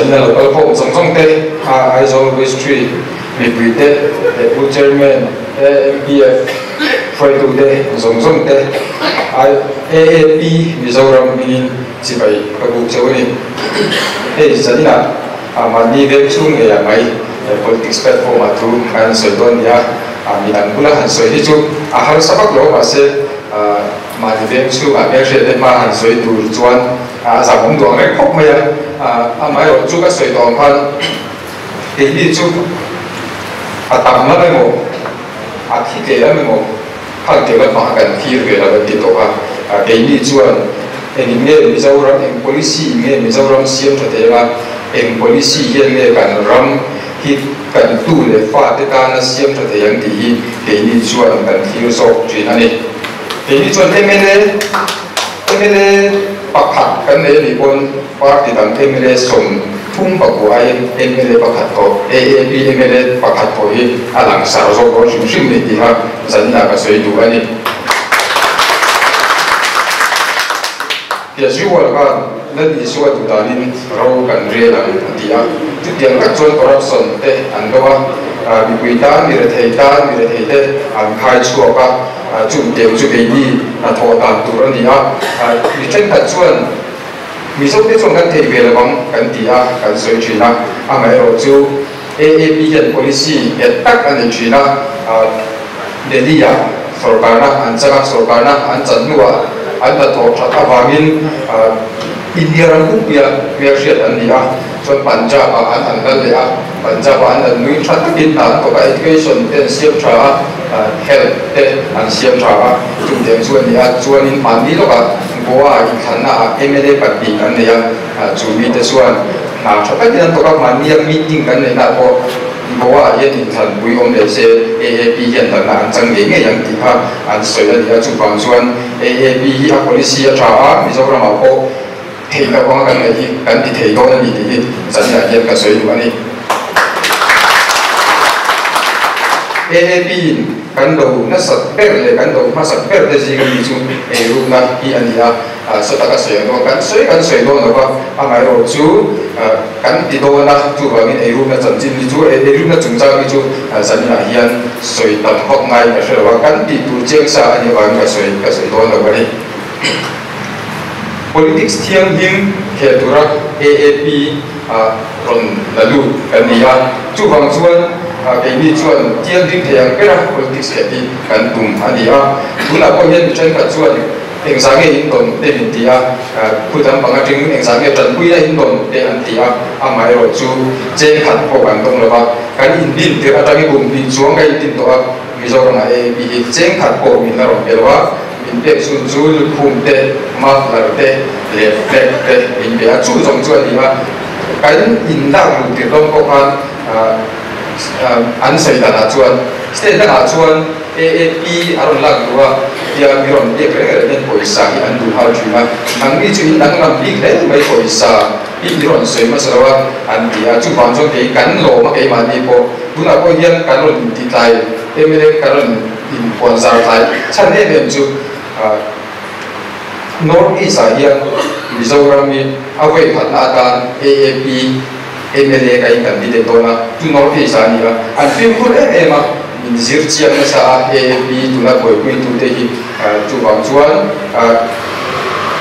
dân là local home giống giống thế I always treat we did the chairman MPF phải tụ thế giống giống thế AAP Mizoram mình chỉ phải các bộ châu này hey dân là mà đi về chung người mấy politics platform mà thu anh soi tuần ya mình ăn bữa ăn soi đi chung hàng sáu bác lỗ mà sẽ mà đi về chung bây giờ để mà ăn soi tụ chuan giảm bóng đuổi cái khóc mày mấy ở chung các soi toàn phan thì đi chung tầm nó mới một khi kể nó mới một hàng kiểu là mà cần khi về là vấn đề tổ cái đi chuan em nghe mình giàu lắm em policy nghe mình giàu lắm xem cho thế là em policy hiện nghe cần ram khi cần tu để phát cái ta xem cho thế yang thì cái đi chuan cần khi số chuyện này cái đi chuan em bạc hạt cái này thì con bác thì đằng em sống phun bạc của ai em bạc hạt có AAP em bạc hạt có gì làm sao rồi có chúng sinh này thì ha dẫn là cái suy đủ này thì chú là nên đi suy đủ ta nên rau cần rê là thì chút tiền các chuyện corruption thế anh đâu bị quỷ ta bị thầy thế anh khai chùa cả chung tiền chung cái gì thọ tàn tụ anh đi bị tranh thật chuyện mình sống cái chuyện cái thầy về là bằng cái gì cái suy chuyện mấy rồi chú AAP hiện policy hiện tất anh chuyện để đi सरकार ना अंचना सरकार ना अंचन नुआ अंत तो छाता वागिन इंडिया रंगु बिया शेत अंदिया so पंजाब अंदर ले पंजाब अंदर नुई छाता किन्ना तो का education ten siam tra health ten an siam tra chung deng chuan ni chuan in man ni lo ka goa in khanna MLA party kan ne ya chu mi te chuan na thata kin to ka man ni meeting kan ne na ko goa yen in than bui om le se AAP yen da na chang nge nge yang ti ha an soi la dia chu bang chuan AAP hi a policy a tra Mizoram a ko thei ka ko kan hi kan ti thei ko ni ti chan ya yen ka soi du ani AAP kan do na sat per le kan do ma sat per de ji ni chu e ru na hi ania sa ta ka soi do kan soi do no ba a mai ro chu kan ti do na chu ba min e ru na chan jin ni chu e ru na chung chang ni chu san na hian soi tam hok ngai ka se wa kan ti tu cheng sa ani wa ka soi do no ba ni politics thiang hing he tura AAP ron la lu kan ni ya chu bang chuan cái này chuan tiang ding thang cái là politics cái gì kan tum ani tu na ko hian chen ka chuan exam e in don te min tia khu tam banga ting exam e tran pui la in don te an tia mai ro chu chen khat ko kan dong lo ba kan in bin te atang e bum bin chuang kai tin to Mizoram e bi chen khat ko min la ro ke lo min te sun zul khum te ma la te le fleck te in be a chu jong chuan ni ma kan in da lu te dong ko kan an soi da chuan state da chuan AAP aron lang ruwa dia miron dia kre nen poisa hi an du ha thuma ang ni chu nang lam big le mai poisa i miron soi ma sawa an dia chu ban chong ke kan lo ma ke ma ni po tuna ko hian kan ron ti tai MLA karon in sponsor tai chan ne ben chu North East hian Mizoram mi away phat atan AAP MLA kai kan di de tona tu North East ani an film khur em in zir chiang na sa AAP tuna koi kui tu te hi chu bang chuan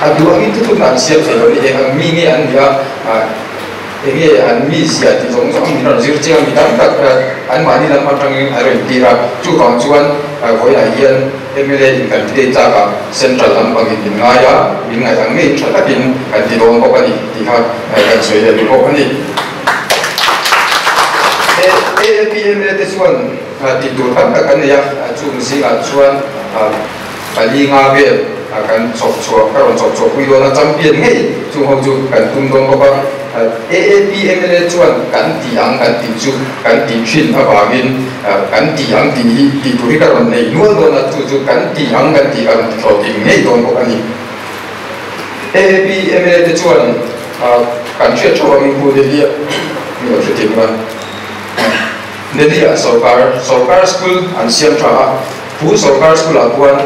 adu ang itu tu nan siap se lo ni ang mi ni an dia enge an mi sia ti jong jong ni ron zir chiang mi tak tak an ma ni lam pang ai ren ti ra chu bang chuan koi la hian MLA in kan ti ta ka central lam pang in nga ya min ngai ang ngai tha takin kan ti don ko ani ti ha kan soi le ko ani AAP MLA te chuan ti tur kan kan ya chung si chuan pali nga ve kan chok chok ka ron chok chok wi do na champion ngei chung ho chu kan tum dong ko ba AAP MLA chuan kan ti ang kan ti chu kan ti thin a ba min kan ti ang ti ti tu ri ka ron nei nual do na chu kan ti ang kan ti kan tho ti ngei dong ko ani AAP MLA te chuan kan che chawa mi ku de dia mi lo che ti ma Nelia Sarkar School and Siam Tra Pu Sarkar School akuan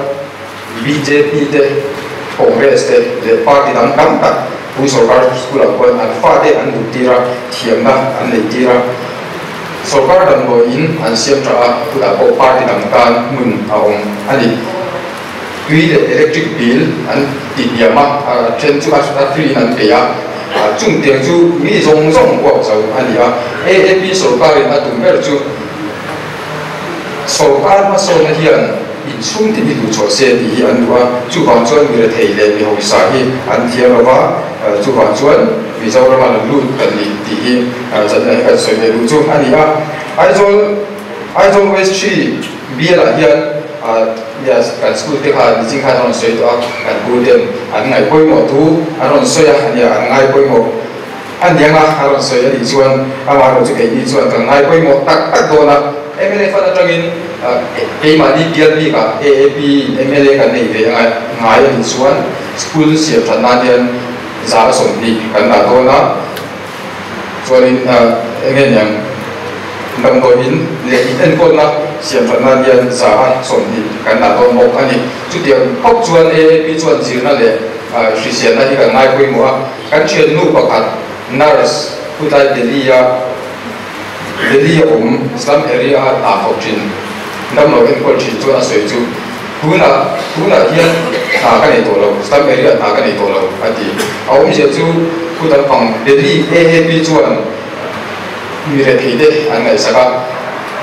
BJP te Congress te le party dan kam tak pui sarkar school a kon an fa te an du tira thiamna an nei tira sarkar dan bo in an siam tra puda ko party dang kan mun a ong ani tui le electric bill an ti yama chen chu a free an pe ya chung tiang chu mi zong zong ko so ani a AAP sarkar in atum ber chu sarkar ma so na hian in chung ti du cho se ti an wa chu ban chuan mi re thei le mi ho sa hi an thia rawa chu ban chuan mi zo ra ma lu kan ni ti hi chan na ka soi le lu chu ani a aizol west 3 bia hian yes kan school te kha ni jing kha ron soi to kan ku den an ngai poi mo tu aron soi ani an ngai poi mo an yang a ron soi ani chuan ama ro chu ke ni chuan kan ngai poi mo tak tak do na MLA fa tangin e ma ni bial ni ka AAP MLA kan nei ve ngai ni chuan school sia thana dian za som ni kan na do na chuan ngen yang nam do in le in ko na sia thana dian za som ni kan na do mo ani chu tiang hok chuan AAP chuan zir na le shi sia na hi kan ngai poi mo kan chen nu pakhat nurse putai delia Delhi slum area ta phochin nam lo in kol chi chu a soi chu tuna hian ta ka nei to lo slum area ta ka nei to lo ati au mi chu khu dan phang Delhi AAP chuan mi re thei de an ngai saka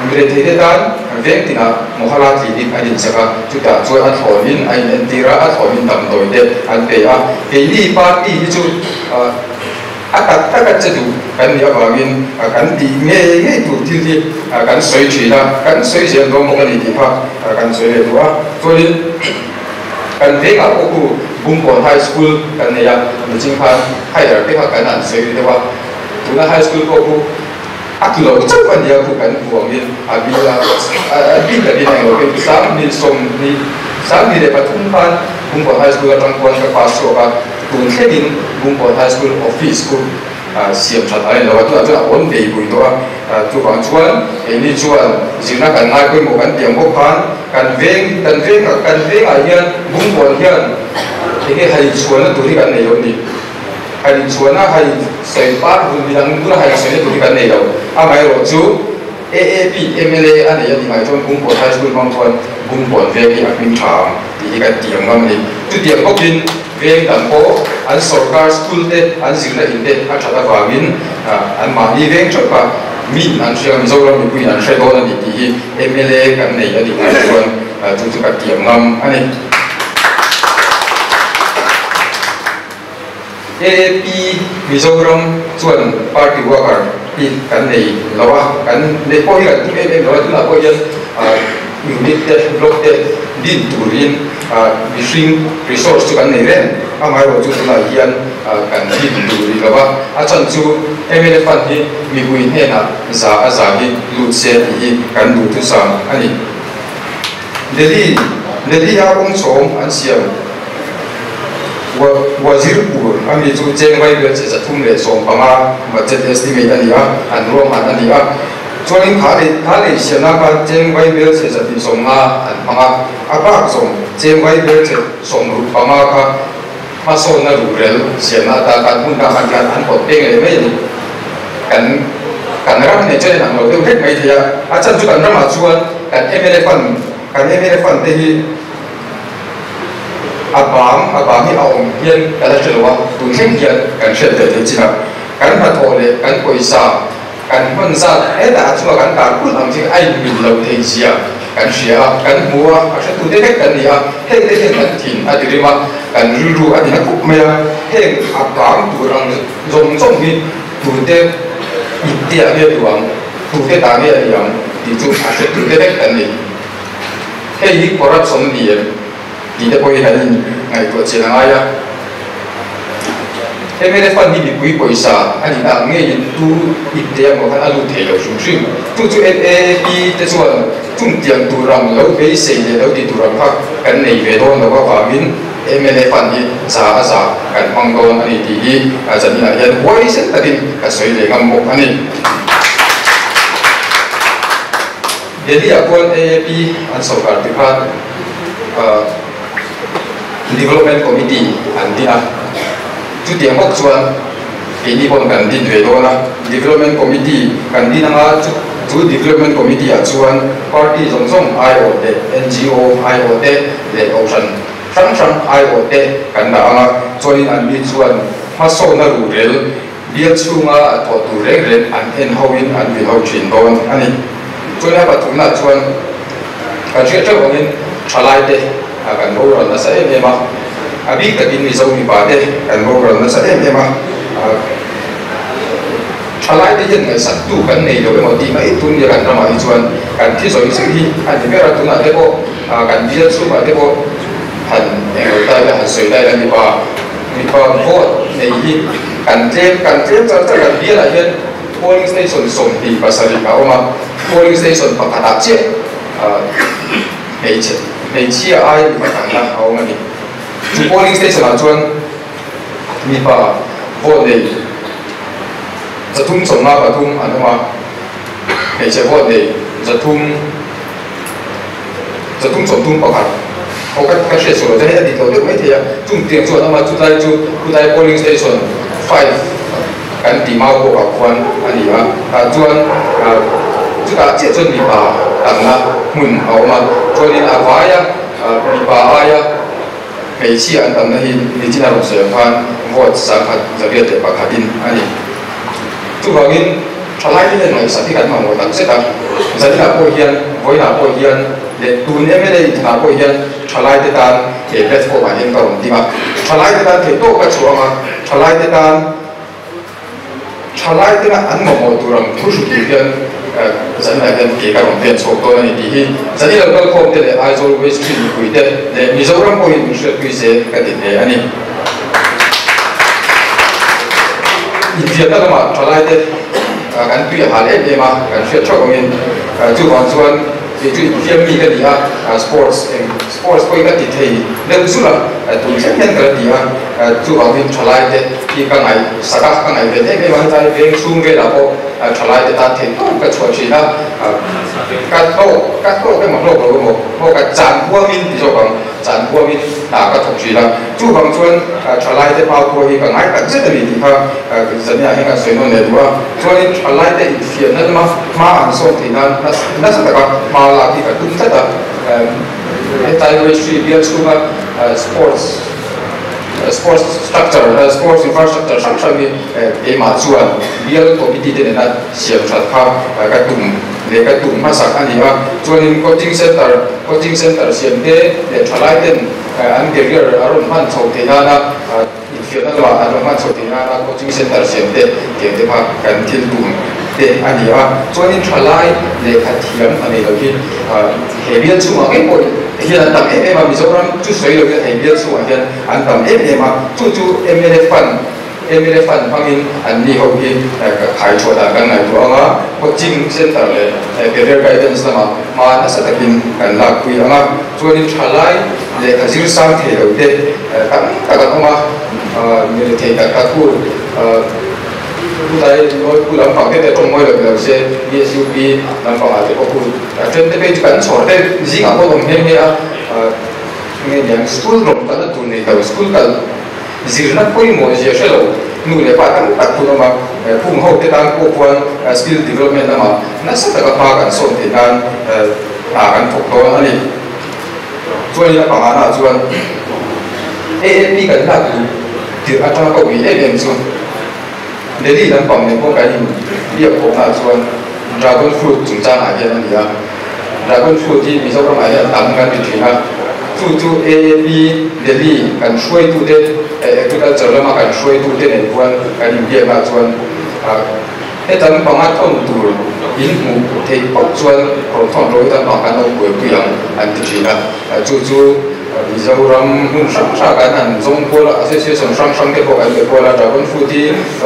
mi re thei de dan veng tina mohala thi dik an in saka chu ta chu an thonin an tira a thonin tam doi de an pe a li party hi chu tak tu kan dia bangin kan di nge tu ti kan soi chi la kan soi sian do mo kan di pa kan soi le tua so kan ve ka ko Bungpon High School kan ne ya ni jing phan hai da ke kan an soi de wa tu na high school ko akilo chang kan dia ku kan buang ni bi da ni ngo ke sam ni som ni sam ni de pathum pan Bungpon High School atang kon ka paso ka tun khein Bungpon High School office ko siam chat ai lo tu tu on dei bui to tu bang chuan ni chuan jina kan ngai ko mo kan tiang bo phan kan veng a hian Bungpon hian ke hai chuan tu ri kan nei lo ni hai chuan a hai sei par bu mi dang tu hai sei tu ri kan nei lo a mai ro chu AAP MLA ani ya ni mai chon Bungpon High School bang chuan Bungpon ve ni a pin tham ti ka tiang ngam ni tu tiang ko kin veng dan po an sarkar school te an zirna in te a thata wangin an ma ni veng chot pa min an ria mi zo ram mi pui an hre do na ni ti hi MLA kan nei ani ka chuan chu ka tiang ngam ani AAP Mizoram chuan party worker ti kan nei lawa kan ne po hi kan ti em lo tu la po yan unit te block te din turin machine resource chu kan nei ren amai ro chu na hian kan din turi lawa a chan chu MLA fan hi mi hui he na za hi lut se hi kan du tu sam ani Delhi a ong chom an siam Wazirpur ami chu cheng vai be che thum le som panga budget estimate ani an rom ani chuanin kha le siana ka cheng vai be che ti som nga an panga aba som cheng vai be che som ru panga ka ma so na ru rel siana ta kan mun ka an ko peng le mai kan ram ne che na lo te tek mai thia a chan chu kan ram a chuan kan MLA fan te hi abang hi aom hian kala chelwa tu thleng hian kan hret te china kan ma thole kan poisa kan man za da chu kan ta kul ang thing ai min lo thei chia kan ria kan muwa a hre tu te kan nia he te kan thin a dirima kan ru a dina kup me he abang tu rang zong hi tu te itia ge tuang tu te ta ge yang ti chu a hre tu te kan ni he hi corruption ni di te poi hai ngai to chena aya MLA fan ni bi pui poisa ani na nge yin tu itia mo kan alu the lo shum shim tu chu AAP te chuan chung tiang tu ram lo be sei le lo ti tu ram kha kan nei ve don lo wa min MLA fan ni za kan mang don ani ti hi a chan na hian wai sen ta din ka soi le ngam mo ani Delhi akon AAP an sarkar ti khan Development Committee and chút tiếng bốc chuan cái đi còn cần tin về đó là development committee cần đi năng chú development committee ở chuan party giống giống IOT NGO IOT để option sang IOT cần đã cho nên anh biết chuan mà số na rủ biết chung à thọ tu rèn anh en howin anh bị hậu chuyển đòn anh cho nên bắt thùng là chuan chuyện trước ông nên trả lại đấy cần bố rồi nó sẽ em mà biết cái gì giống như vậy đấy cần bố rồi nó sẽ em mà trả lại đấy dân người sát tu cần này rồi một tí mà ít tuần giờ cần làm gì chuan cần thiết rồi sự đi anh thì biết là tuần nào đấy bộ cần biết số mà đấy bộ hành người ta là hành水đây là như vậy vì còn vô này gì cần thêm cho cần biết là dân polling station sống thì bà sẽ đi bảo mà polling station bằng cả đáp chết này chia ai mà càng là hậu mà đi chú polling station là chuan mi bà vô nàyจะทุ่มสมมาประทุ่มอันนั้นว่าเหตุเฉพาะเด็กจะทุ่มสมทุ่มประคับเขาก็เชื่อส่วนจะให้ติดตัวเด็กไม่เที่ยจุ่มเตียงส่วนนั้นมาจุดใด polling station 5กันตีมาโกกับควันอันนี้ว่าจวนจุดอาเจียจนมีป่าต่างนะมุ่นเอามาจวนนี้อาไว้มีป่าอะไรเหตุเชี่ยอันต่างนั้นที่จีน่าลงเสียงพันว่าสังกัดจะเรียกเด็กปากดินอันนี้ทุกวันนี้ชาวไร่ที่ไหนสัตย์กันมาหมดตั้งเสร็จแล้วสัตย์หน้าโพเฮียนไว้หน้าโพเฮียนเด็กตูนเนี่ยไม่ได้หน้าโพเฮียนชาวไร่ที่การเก็บเป็ดโผล่มาเห็นก่อนดีมากชาวไร่ที่การเก็บโต๊ะกระชัวมาชาวไร่ที่การอันหมดตัวรังผู้ชุดเฮียนสัตย์ไหนกันเกี่ยวกับเปลี่ยนโฉมตัวนี้ดีสัตย์เราก็คงจะได้ไอโซเวสต์คุยได้มีโซรัมโพเฮียนมีเชื่อคุยเสียกันดีอันนี้อินเดียนั่นมาชาวไร่ที่กันตุยหาเล่นมากันเชื่อชอบกันจู่วันส่วนจู่เที่ยงมีกันดีสปอร์ตก็ยังติดที่เรื่องสุดละตุยเช่นกันดีจู่วันนี้ชาวไร่ที่กันไหนสักกันไหนเป็นเมื่อวันใจเรื่องชุ่มเวลาพอชาวไร่ที่ตัดทิ้งก็ช่วยชีนะการโตก็มันโลกเราหมดพอการจานหัวมินที่ชอบกันจานหัวมินก็ถูกชีนะจู่วันส่วนชาวไร่ที่พาตัวที่กันไหนกันเจตนาที่เขาสัญญาให้กันสวยงามเลยว่าส่วนชาวไร่ที่อินเดียนั่นมาอันส่งที่นั่นสักการมาลาที่กันตุ้งเสร็จไทยเวสต์เบียร์ชูมาsports structure sports infrastructure สักครั้งนี้มาชวนเบียร์ตัวพิธีเด่นนั้นเสียงชัดข้าวกระตุ้มเด็กกระตุ้มมาสักอันนี้ว่าชวนcoaching center เสียงเด็กชาวไร่เด่นอันเดียร์อารมณ์มันโชว์ที่นั่นอินเดียนั่นว่าอารมณ์มันโชว์ที่นั่นcoaching center เสียงเด็กเกี่ยวกับการที่ตุ้มเด็กอันนี้ว่าชวนชาวไร่เด็กขัดเทียมอันนี้เราที่เฮียชูมาเก็บไว้เฮียตั้งมามีส่วนจุดสวยเราที่เฮียชูมาเฮียอันตั้งมาจู่MLAฟันฟังอินอันนี้เขาที่ขายชัวร์กันไหนตัวว่าcoaching center เลยcareer guidance มาน่าจะกินกันหลักคุยว่าชวนชาวไร่เด็กขัดสิ่งสร้างเที่ยวเด็กตั้งกันมามีเที่ยวกันพูดผู้ใดผู้ลำฟังได้ตรงไว้เลยเราเชื่อ BSUP ลำฟังอาจจะพูดจนได้ไปกันสอนได้จริงอ่ะพวกผมเห็นเนี่ยอย่างสกูลลงกันตัวนี้แต่สกูลกันสิ่งนั้นก็ยังมั่วเสียเชลล์นู่นเนี่ยป้ากันตัดตัวมาพุ่งเข้าที่ด้านพวกวันสกิลดีเวล็อปเมนต์มานั่นสักแต่ก็พากันส่งที่ด้านกันถูกตัวอันนี้ส่วนนี้ประมาณนั้นส่วนAFP กันได้ถืออัตราก็มีAFP ส่วนเดี๋ยวนี้นั่นฝั่งเนี่ยพวกกันเรียกผมนะส่วน dragon fruit จุ่มจ้าหายกันนั่นเอง dragon fruit ที่มีเจ้าประมาณเนี่ยต่างกันเป็นทีนะจู่ AAP เดี๋ยวนี้กันช่วยตู้เด็ดagriculture แล้วมากันช่วยตู้เด็ดในพวกกันเรียกมาส่วนให้ตั้งประมาณต้นตัวยินหมูเทปส่วนผมทำโดยตั้งประกันเอาไว้เพื่ออันที่นะจู่มีเจ้าเรามุ่งสร้างกันนั่นส่งพวกเราเสียส่งสร้างเก็บพวกกันเก็บพวกเราจากคนฟูที่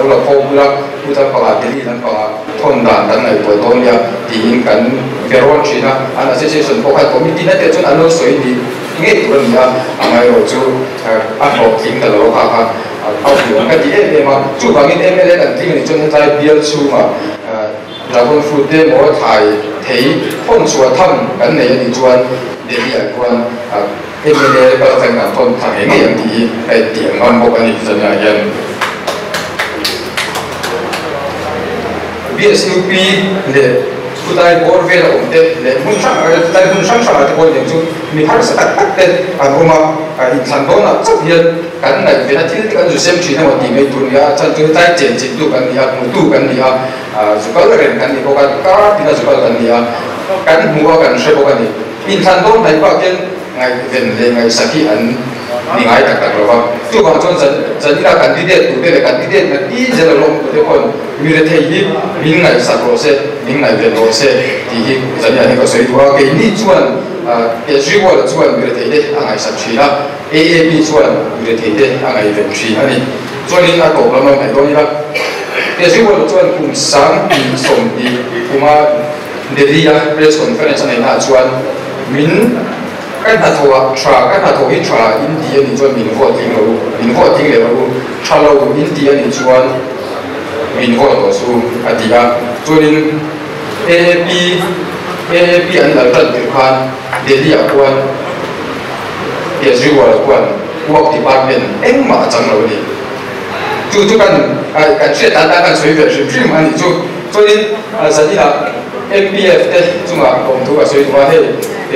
เราพบเราผู้ทำประกาศที่นั่นประกาศทนด่านตั้งในตัวต้นยาที่ยิงกันเกล้วนชีนะอันนั้นเสียส่วนพวกกันผมมีที่นั่นแต่จนอันนู้นสวยดีเงี้ยตัวนี้อันไหนเราจู่อันเราทิ้งแต่เราพาเอาอยู่กันที่มาจู่บางทีMLAกันที่มันจนใจเบี้ยชูมาจากคนฟูที่หมอไทยที่พ้นชัวทำกันในนี้จวนเดี๋ยวนี้กวนMLA ก็เป็นการทนทางเองอย่างที่ไอเตียงมันบอกอันนี้จะอย่าง BSUP le kutai bor vela umte le mun sang te bor dem chu mi har sa tak te aroma in thandona chap hian kan nai vela thil kan ju sem thina wa ti mai tunia chan tu tai chen chin tu kan nia mu tu kan nia zu kal ren kan ni ko ka tina zu kal kan nia kan muwa kan she ko kan ni in thandon dai pa ken ngai ven le ngai saki an ni ngai tak tak lo tu ba chon jan ila candidate tu le candidate na ti jela lom ko te kon mi re thei hi min ngai sa ko se min ngai ven lo se ti hi jan ya ni ko soi wa ke ni chuan ke ji wa chuan mi re thei de angai sa china AAP chuan mi re thei de angai ven chi ani chuan in a ko lam mai do ni la ke ji wa chuan kum sang in som di kuma Delhi press conference này là chuan min cái hạt thổ trà cái hạt thổ hít trà India ni chuan min vợ tiếng lệ đâu trà lâu India ni chuan min vợ đó su adia chuan in AAP anh là tân tiểu khan Delhi quan Israel quan work department em mà chẳng lâu đi chú cần chuyện ta cần suy về sự phim anh chú chuan in giờ đi là MPF te chunga om thu a soi thwa he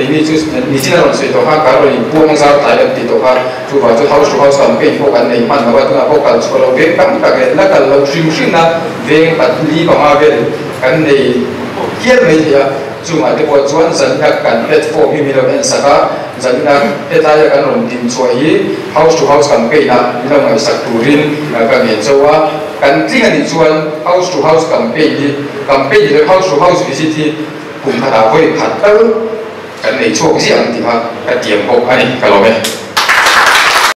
ni chu ni china ron soi to ha ka ro ni pu mang sa tai ti to ha chu ba chu house to house campaign ko kan nei man na wa tu na ko kan chu lo ve kam ka ge na kal lo shim shin na ve pat li ba ma ve kan nei kier nei ya chu ma te ko chuan san ka kan platform mi lo en sa ka zan na he ta ya kan ron tin choi hi house to house campaign na lo ngai sak turin ka nge chowa kan tling ani chuan house to house campaign le house to house visit hi kum thada voi khat kan nei chok ji ang ti ha ka tiam ko ani ka lo me